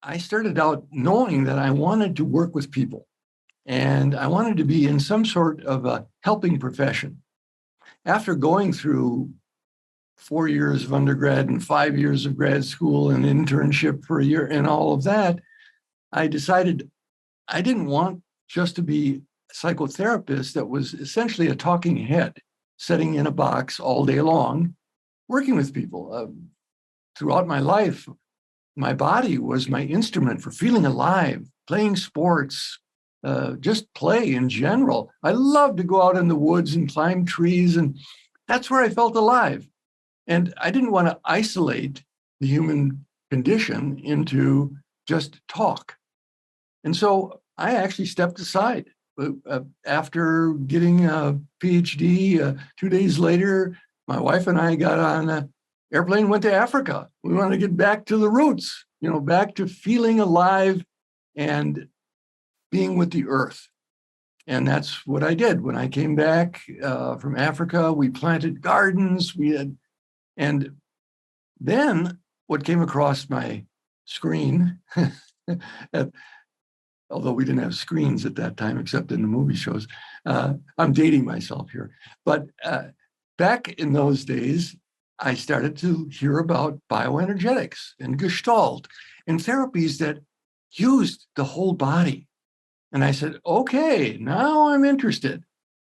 I started out knowing that I wanted to work with people and I wanted to be in some sort of a helping profession. After going through 4 years of undergrad and 5 years of grad school and internship for a year and all of that, I decided I didn't want just to be a psychotherapist that was essentially a talking head, sitting in a box all day long, working with people. Throughout my life, my body was my instrument for feeling alive, playing sports, just play in general. I loved to go out in the woods and climb trees, and that's where I felt alive. And I didn't want to isolate the human condition into just talk. And so I actually stepped aside. After getting a PhD, 2 days later, my wife and I got on an airplane, went to Africa. We wanted to get back to the roots, back to feeling alive and being with the earth. And that's what I did. When I came back from Africa, we planted gardens. And then what came across my screen, although we didn't have screens at that time, except in the movie shows. I'm dating myself here. But back in those days, I started to hear about bioenergetics and Gestalt and therapies that used the whole body. And I said, okay, now I'm interested.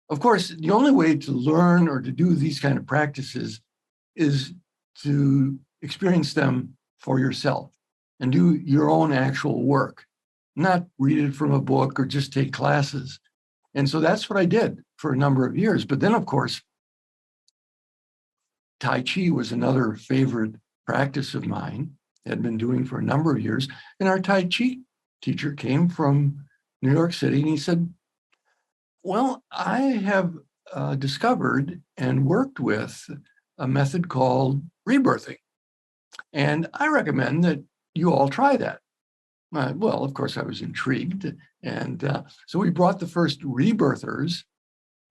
Of course, the only way to learn or to do these kind of practices is to experience them for yourself and do your own actual work, not read it from a book or just take classes. And so that's what I did for a number of years. But then, of course, Tai Chi was another favorite practice of mine, had been doing for a number of years. And our Tai Chi teacher came from New York City, and he said, well, I have discovered and worked with a method called rebirthing. And I recommend that you all try that. Well, of course, I was intrigued. And so we brought the first rebirthers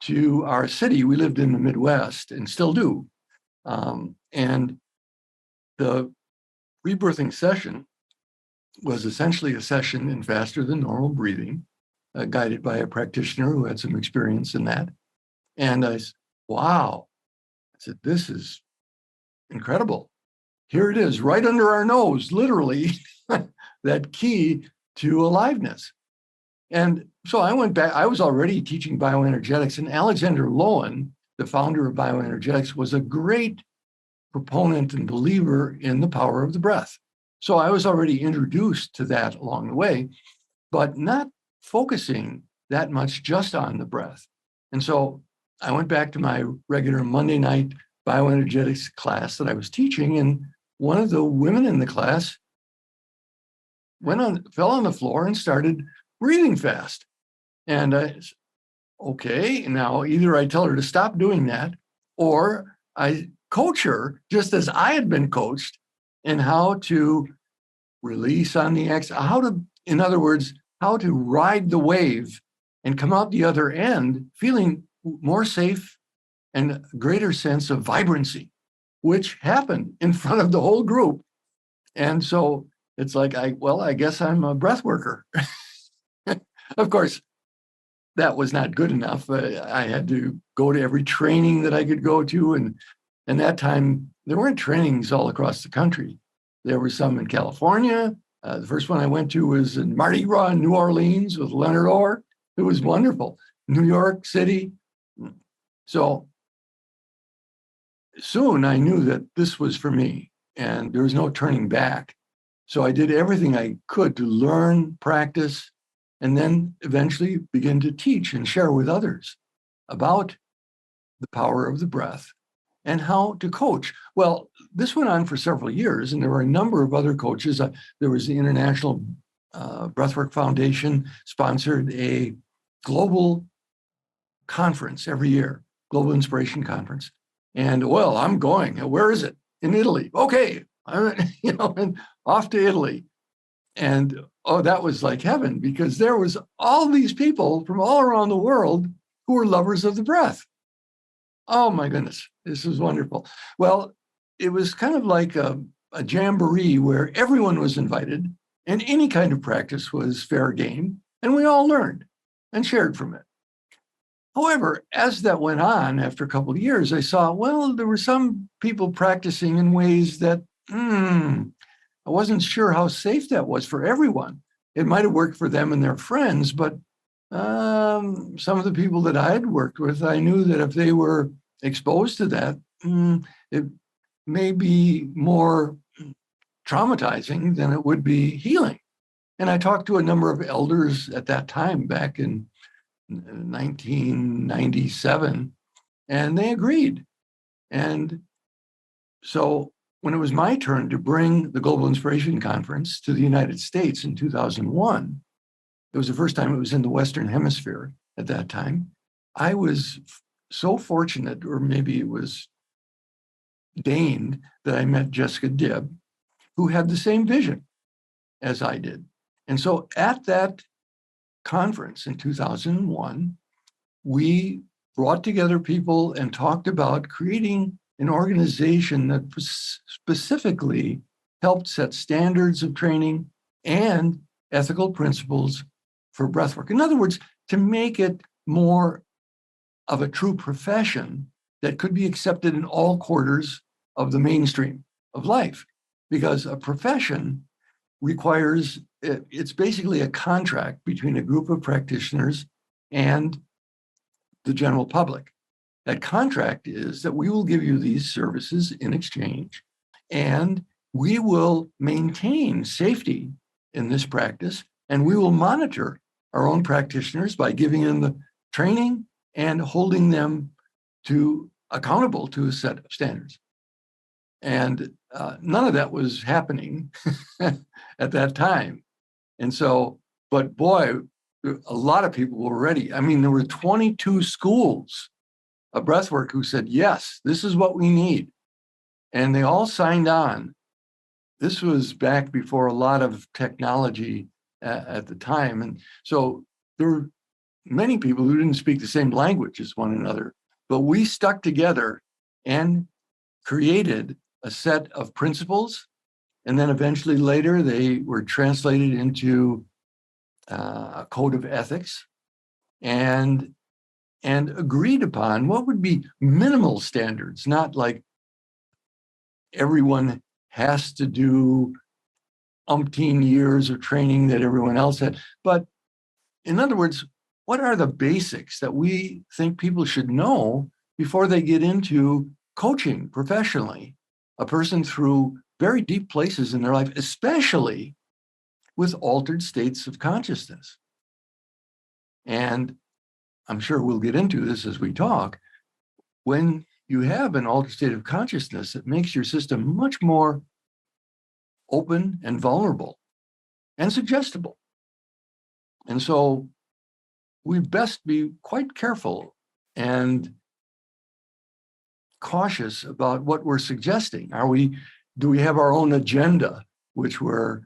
to our city. We lived in the Midwest and still do. And the rebirthing session was essentially a session in faster than normal breathing, guided by a practitioner who had some experience in that. And I said, wow. I said, this is incredible. Here it is, right under our nose, literally, that key to aliveness. And so I went back. I was already teaching bioenergetics, and Alexander Lowen, the founder of bioenergetics, was a great proponent and believer in the power of the breath. So I was already introduced to that along the way, but not focusing that much just on the breath. And so I went back to my regular Monday night bioenergetics class that I was teaching, and one of the women in the class fell on the floor and started breathing fast. And I said, okay, now either I tell her to stop doing that, or I coach her just as I had been coached in how to release on the exhale, in other words, how to ride the wave and come out the other end feeling more safe and a greater sense of vibrancy, which happened in front of the whole group. And so it's like, I guess I'm a breath worker. Of course, that was not good enough. I had to go to every training that I could go to. And that time, there weren't trainings all across the country. There were some in California. The first one I went to was in Mardi Gras in New Orleans with Leonard Orr. It was wonderful. New York City. So soon I knew that this was for me and there was no turning back. So I did everything I could to learn, practice, and then eventually begin to teach and share with others about the power of the breath and how to coach. Well, this went on for several years, and there were a number of other coaches. There was the International Breathwork Foundation sponsored a global conference every year, Global Inspiration Conference. And, well, I'm going. Where is it? In Italy. Okay. And off to Italy. And, that was like heaven, because there was all these people from all around the world who were lovers of the breath. Oh, my goodness. This was wonderful. Well, it was kind of like a jamboree where everyone was invited And any kind of practice was fair game, and we all learned and shared from it. However, as that went on, after a couple of years, I saw, well, there were some people practicing in ways that I wasn't sure how safe that was for everyone. It might have worked for them and their friends, but some of the people that I had worked with, I knew that if they were exposed to that, it may be more traumatizing than it would be healing. And I talked to a number of elders at that time, back in 1997, and they agreed. And so when it was my turn to bring the Global Inspiration Conference to the United States in 2001, it was the first time it was in the Western Hemisphere at that time. I was so fortunate, or maybe it was deigned, that I met Jessica Dibb, who had the same vision as I did. And so at that conference in 2001, we brought together people and talked about creating an organization that specifically helped set standards of training and ethical principles for breathwork. In other words, to make it more of a true profession that could be accepted in all quarters of the mainstream of life. Because a profession requires, it's basically a contract between a group of practitioners and the general public. That contract is that we will give you these services in exchange, and we will maintain safety in this practice, and we will monitor our own practitioners by giving them the training and holding them accountable to a set of standards. And none of that was happening at that time. And so, but boy, a lot of people were ready. I mean, there were 22 schools of breathwork who said, yes, this is what we need. And they all signed on. This was back before a lot of technology at the time. And so there were many people who didn't speak the same language as one another, but we stuck together and created a set of principles. And then eventually later, they were translated into a code of ethics and agreed upon what would be minimal standards, not like everyone has to do umpteen years of training that everyone else had. But in other words, what are the basics that we think people should know before they get into coaching professionally a person through very deep places in their life, especially with altered states of consciousness? And I'm sure we'll get into this as we talk. When you have an altered state of consciousness, it makes your system much more open and vulnerable and suggestible. And so we best be quite careful and cautious about what we're suggesting. Do we have our own agenda, which we're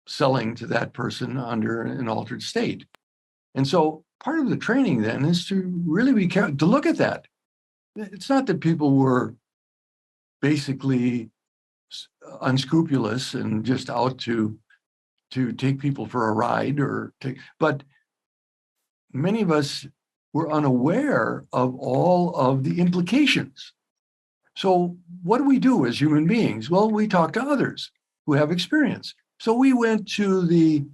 selling to that person under an altered state? And so part of the training then is to really be careful, to look at that. It's not that people were basically unscrupulous and just out to take people for a ride, but many of us were unaware of all of the implications. So what do we do as human beings? Well, we talk to others who have experience. So we went to the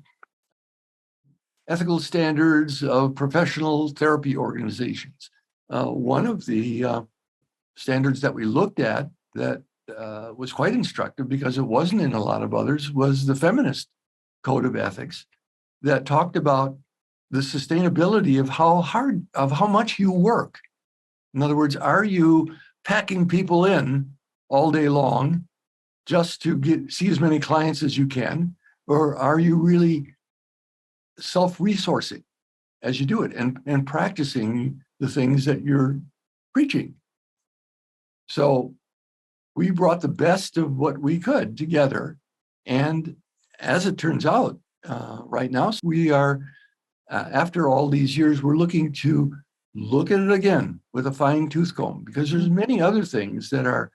ethical standards of professional therapy organizations. One of the standards that we looked at that was quite instructive, because it wasn't in a lot of others, was the feminist code of ethics that talked about the sustainability of how much you work. In other words, are you packing people in all day long just to see as many clients as you can, or are you really self-resourcing as you do it and practicing the things that you're preaching? So we brought the best of what we could together. And as it turns out, right now, we are, after all these years, we're looking to look at it again with a fine-tooth comb, because there's many other things that are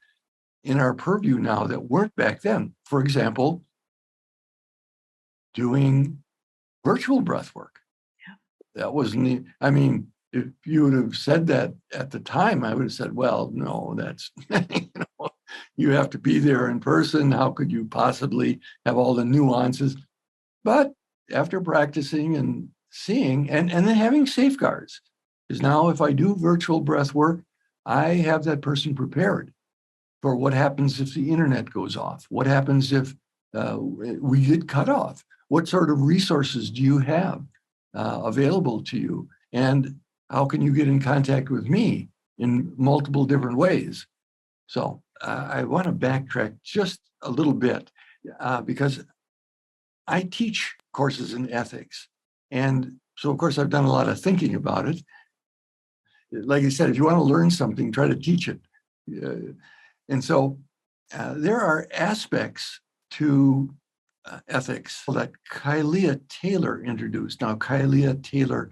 in our purview now that weren't back then. For example, doing virtual breath work. That wasn't, I mean, if you would have said that at the time, I would have said, well, no, that's, you have to be there in person. How could you possibly have all the nuances? But after practicing and seeing, and then having safeguards, because now if I do virtual breath work, I have that person prepared for what happens if the internet goes off. What happens if we get cut off? What sort of resources do you have available to you? And how can you get in contact with me in multiple different ways? So I want to backtrack just a little bit because I teach courses in ethics. And so, of course, I've done a lot of thinking about it. Like I said, if you want to learn something, try to teach it. And so there are aspects to ethics that Kylia Taylor introduced. Now, Kylia Taylor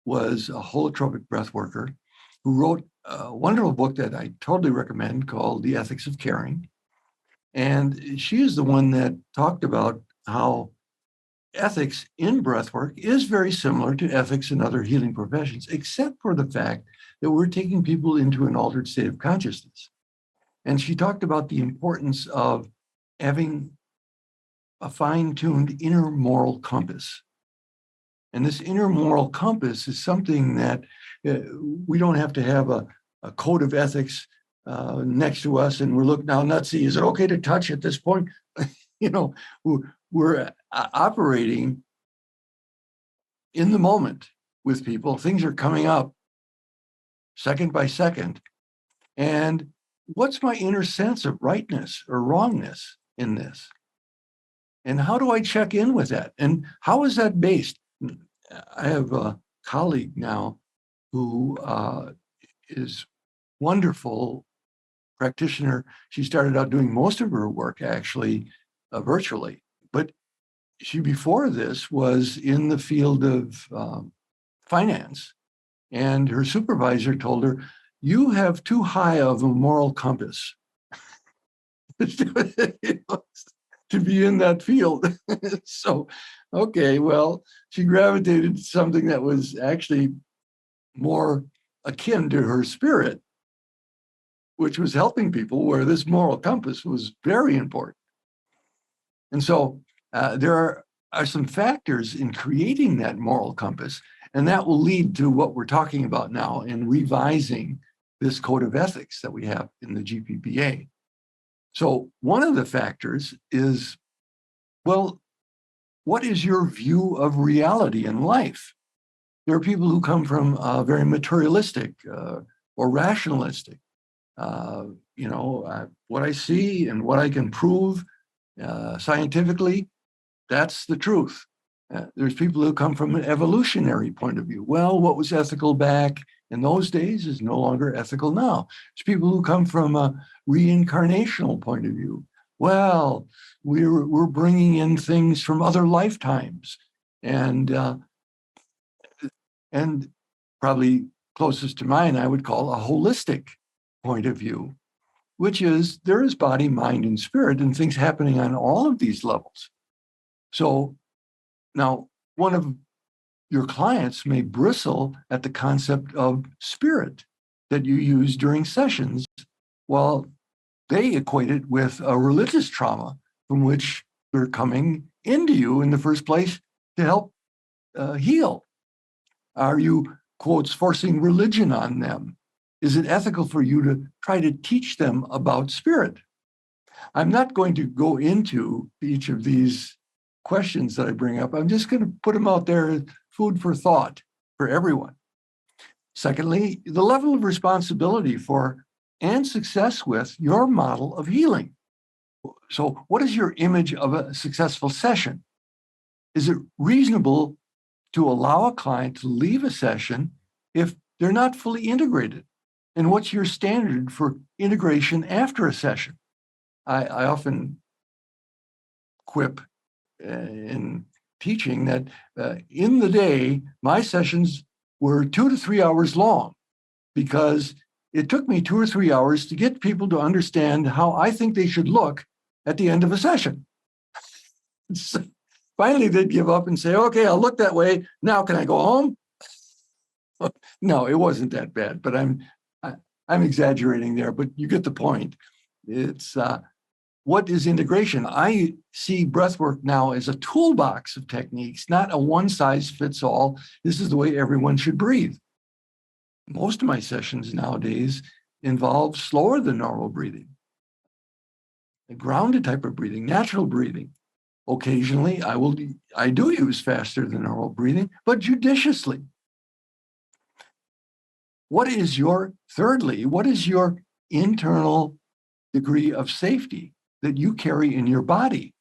was a holotropic breath worker who wrote a wonderful book that I totally recommend called The Ethics of Caring. And she is the one that talked about how ethics in breathwork is very similar to ethics in other healing professions, except for the fact that we're taking people into an altered state of consciousness. And she talked about the importance of having a fine-tuned inner moral compass. And this inner moral compass is something that we don't have to have a code of ethics next to us and we're looking, now, let's see, is it okay to touch at this point? We're operating in the moment with people. Things are coming up second by second. And what's my inner sense of rightness or wrongness in this? And how do I check in with that? And how is that based? I have a colleague now who is wonderful practitioner. She started out doing most of her work actually virtually, but she before this was in the field of finance, and her supervisor told her, "You have too high of a moral compass to be in that field." So, okay, well, she gravitated to something that was actually more akin to her spirit, which was helping people, where this moral compass was very important. And so there are some factors in creating that moral compass, and that will lead to what we're talking about now in revising this code of ethics that we have in the GPPA. So one of the factors is, well, what is your view of reality in life? There are people who come from very materialistic or rationalistic. What I see and what I can prove scientifically, that's the truth. There's people who come from an evolutionary point of view. Well, what was ethical back in those days is no longer ethical now. There's people who come from a reincarnational point of view. Well, we're bringing in things from other lifetimes, and probably closest to mine, I would call a holistic point of view, which is there is body, mind, and spirit, and things happening on all of these levels. So now, one of your clients may bristle at the concept of spirit that you use during sessions, while they equate it with a religious trauma from which they're coming into you in the first place to help heal. Are you, quotes, forcing religion on them? Is it ethical for you to try to teach them about spirit? I'm not going to go into each of these questions that I bring up. I'm just going to put them out there as food for thought for everyone. Secondly, the level of responsibility for and success with your model of healing. So what is your image of a successful session? Is it reasonable to allow a client to leave a session if they're not fully integrated? And what's your standard for integration after a session? I often quip in teaching that in the day, my sessions were 2 to 3 hours long because it took me 2 or 3 hours to get people to understand how I think they should look at the end of a session. finally they'd give up and say, okay, I'll look that way. Now can I go home? No, it wasn't that bad, but I'm exaggerating there, but you get the point. It's what is integration? I see breathwork now as a toolbox of techniques, not a one size fits all. This is the way everyone should breathe. Most of my sessions nowadays involve slower than normal breathing, a grounded type of breathing, natural breathing. Occasionally, I do use faster than normal breathing, but judiciously. Thirdly, what is your internal degree of safety that you carry in your body?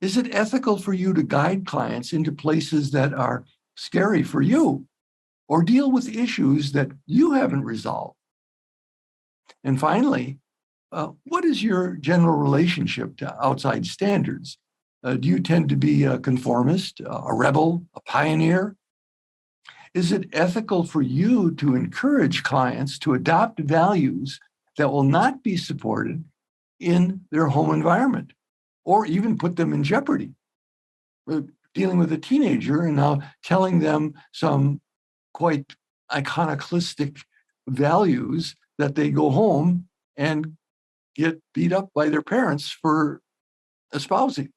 Is it ethical for you to guide clients into places that are scary for you or deal with issues that you haven't resolved? And finally, what is your general relationship to outside standards? Do you tend to be a conformist, a rebel, a pioneer? Is it ethical for you to encourage clients to adopt values that will not be supported in their home environment or even put them in jeopardy? We're dealing with a teenager and now telling them some quite iconoclastic values that they go home and get beat up by their parents for espousing.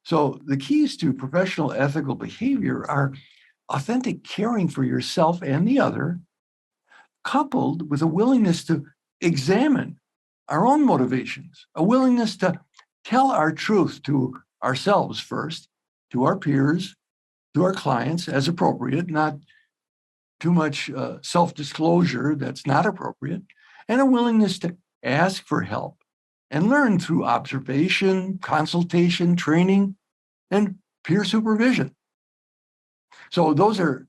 So the keys to professional ethical behavior are authentic caring for yourself and the other, coupled with a willingness to examine our own motivations, a willingness to tell our truth to ourselves first, to our peers, to our clients as appropriate, not too much self-disclosure that's not appropriate, and a willingness to ask for help and learn through observation, consultation, training, and peer supervision. So those are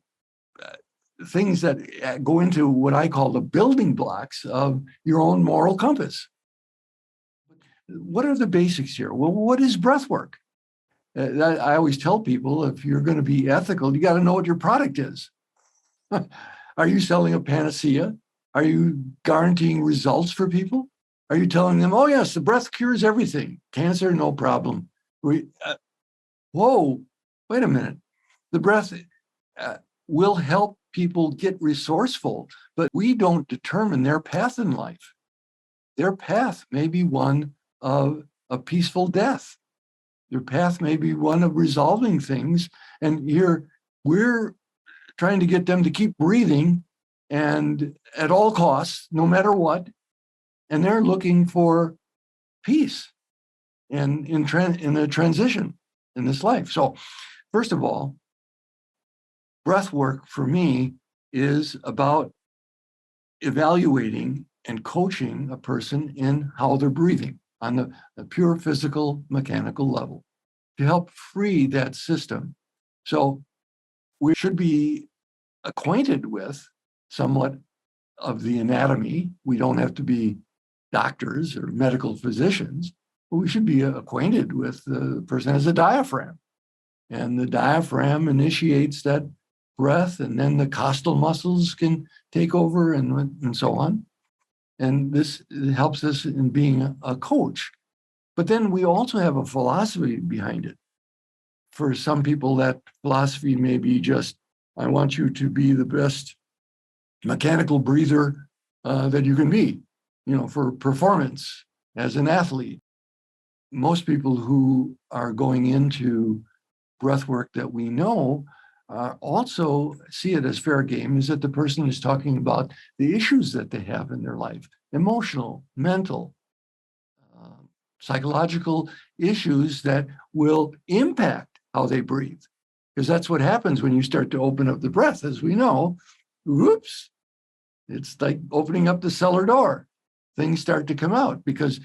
things that go into what I call the building blocks of your own moral compass. What are the basics here? Well, what is breath work? I always tell people, if you're going to be ethical, you got to know what your product is. Are you selling a panacea? Are you guaranteeing results for people? Are you telling them, oh, yes, the breath cures everything? Cancer, no problem. Whoa, wait a minute. The breath will help people get resourceful, but we don't determine their path in life. Their path may be one of a peaceful death. Their path may be one of resolving things. And here we're trying to get them to keep breathing and at all costs, no matter what. And they're looking for peace and in a transition in this life. So first of all, breath work for me is about evaluating and coaching a person in how they're breathing on the pure physical, mechanical level to help free that system. So we should be acquainted with somewhat of the anatomy. We don't have to be doctors or medical physicians, but we should be acquainted with the person has a diaphragm. And the diaphragm initiates that breath, and then the costal muscles can take over and so on. And this helps us in being a coach. But then we also have a philosophy behind it. For some people, that philosophy may be just, I want you to be the best mechanical breather that you can be, for performance as an athlete. Most people who are going into breath work that we know also see it as fair game, is that the person is talking about the issues that they have in their life, emotional, mental, psychological issues that will impact how they breathe. Because that's what happens when you start to open up the breath, as we know. Whoops, it's like opening up the cellar door. Things start to come out, because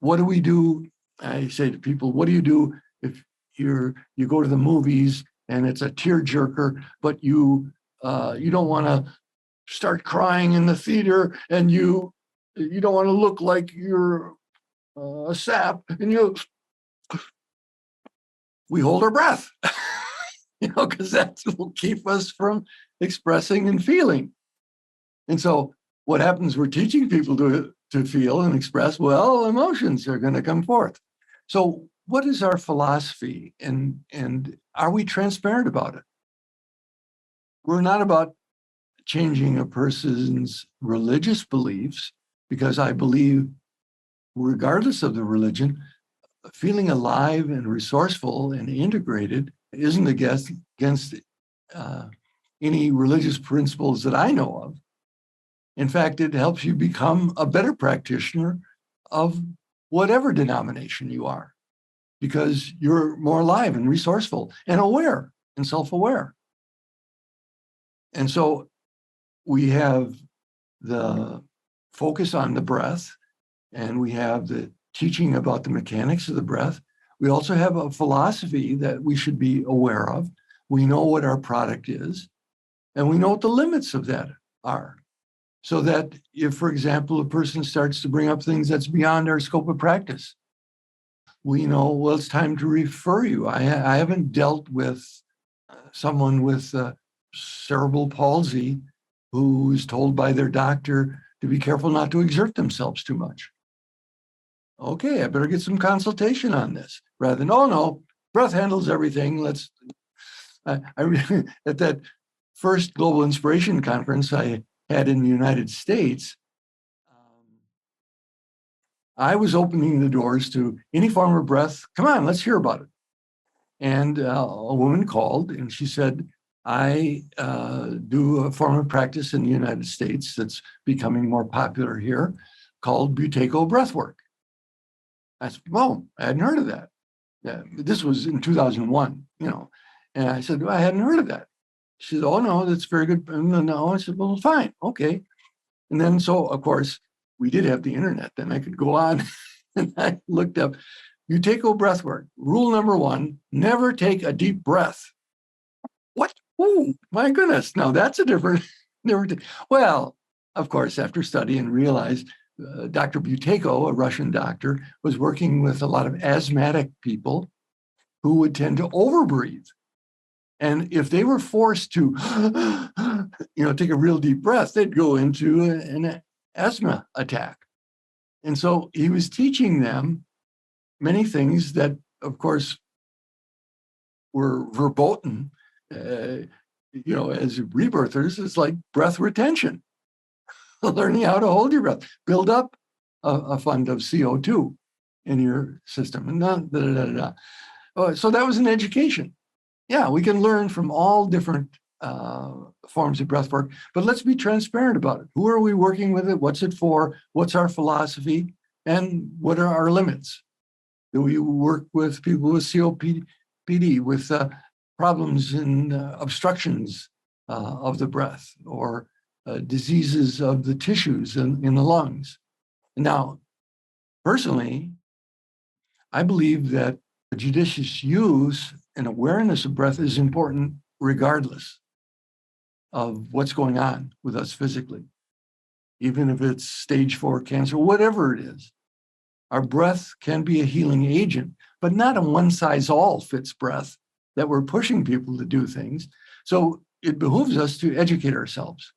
what do we do? I say to people, what do you do if you go to the movies and it's a tearjerker, but you don't want to start crying in the theater, and you don't want to look like you're a sap, and we hold our breath, because that will keep us from expressing and feeling. And so what happens, we're teaching people to feel and express, well, emotions are going to come forth. So what is our philosophy, and are we transparent about it? We're not about changing a person's religious beliefs, because I believe, regardless of the religion, feeling alive and resourceful and integrated isn't against any religious principles that I know of. In fact, it helps you become a better practitioner of whatever denomination you are, because you're more alive and resourceful and aware and self-aware. And so we have the focus on the breath, and we have the teaching about the mechanics of the breath. We also have a philosophy that we should be aware of. We know what our product is, and we know what the limits of that are. So that if, for example, a person starts to bring up things that's beyond our scope of practice, we know, well, it's time to refer you. I haven't dealt with someone with cerebral palsy who is told by their doctor to be careful not to exert themselves too much. Okay, I better get some consultation on this, rather than, oh no, breath handles everything. At that first Global Inspiration Conference I had in the United States, I was opening the doors to any form of breath. Come on, let's hear about it. And a woman called and she said, I do a form of practice in the United States that's becoming more popular here called Buteyko breathwork. I said, well, I hadn't heard of that. Yeah, this was in 2001, and I said, well, I hadn't heard of that. She said, oh, no, that's very good. No, I said, well, fine, okay. And then, so of course, we did have the internet. Then I could go on and I looked up Buteyko breathwork. Rule number 1, never take a deep breath. What? Oh, my goodness. Now that's a different, well, of course, after studying, realized Dr. Buteyko, a Russian doctor, was working with a lot of asthmatic people who would tend to overbreathe. And if they were forced to, take a real deep breath, they'd go into an asthma attack. And so he was teaching them many things that, of course, were verboten. As rebirthers, it's like breath retention, learning how to hold your breath, build up a fund of CO2 in your system. And so that was an education. Yeah, we can learn from all different forms of breath work, but let's be transparent about it. Who are we working with it? What's it for? What's our philosophy? And what are our limits? Do we work with people with COPD, with problems and obstructions of the breath, or diseases of the tissues in the lungs? Now, personally, I believe that judicious use and awareness of breath is important regardless of what's going on with us physically. Even if it's stage 4 cancer, whatever it is, our breath can be a healing agent, but not a one-size-all-fits breath that we're pushing people to do things. So it behooves us to educate ourselves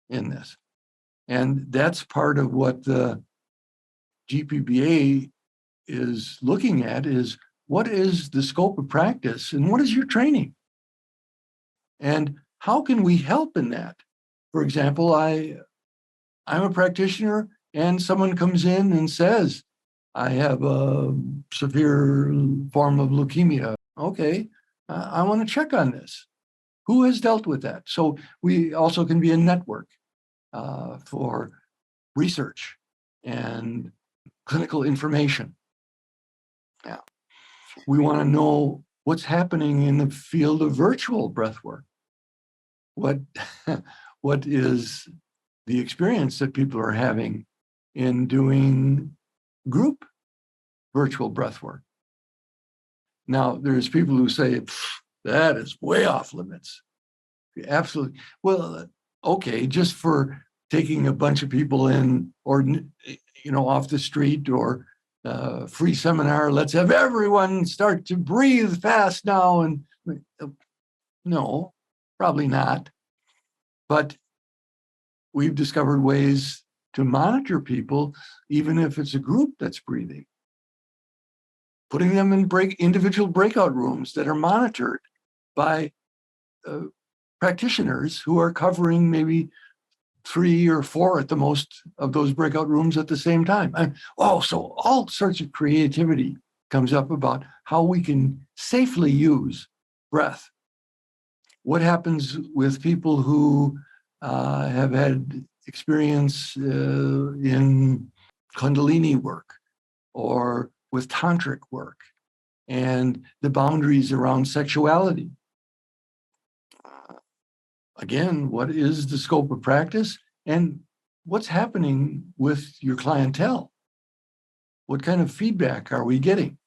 in this. And that's part of what the GPBA is looking at, is what is the scope of practice and what is your training? And how can we help in that? For example, I'm a practitioner and someone comes in and says, I have a severe form of leukemia. Okay, I want to check on this. Who has dealt with that? So we also can be a network for research and clinical information. Yeah. We want to know what's happening in the field of virtual breathwork. What is the experience that people are having in doing group virtual breathwork? Now, there's people who say, that is way off limits. Absolutely. Well, okay, just for taking a bunch of people in, or, off the street, or free seminar, let's have everyone start to breathe fast now. And no, probably not. But we've discovered ways to monitor people, even if it's a group that's breathing. putting them in individual breakout rooms that are monitored by practitioners who are covering maybe 3 or 4 at the most of those breakout rooms at the same time. So all sorts of creativity comes up about how we can safely use breath. What happens with people who have had experience in Kundalini work or with tantric work and the boundaries around sexuality? Again, what is the scope of practice and what's happening with your clientele? What kind of feedback are we getting?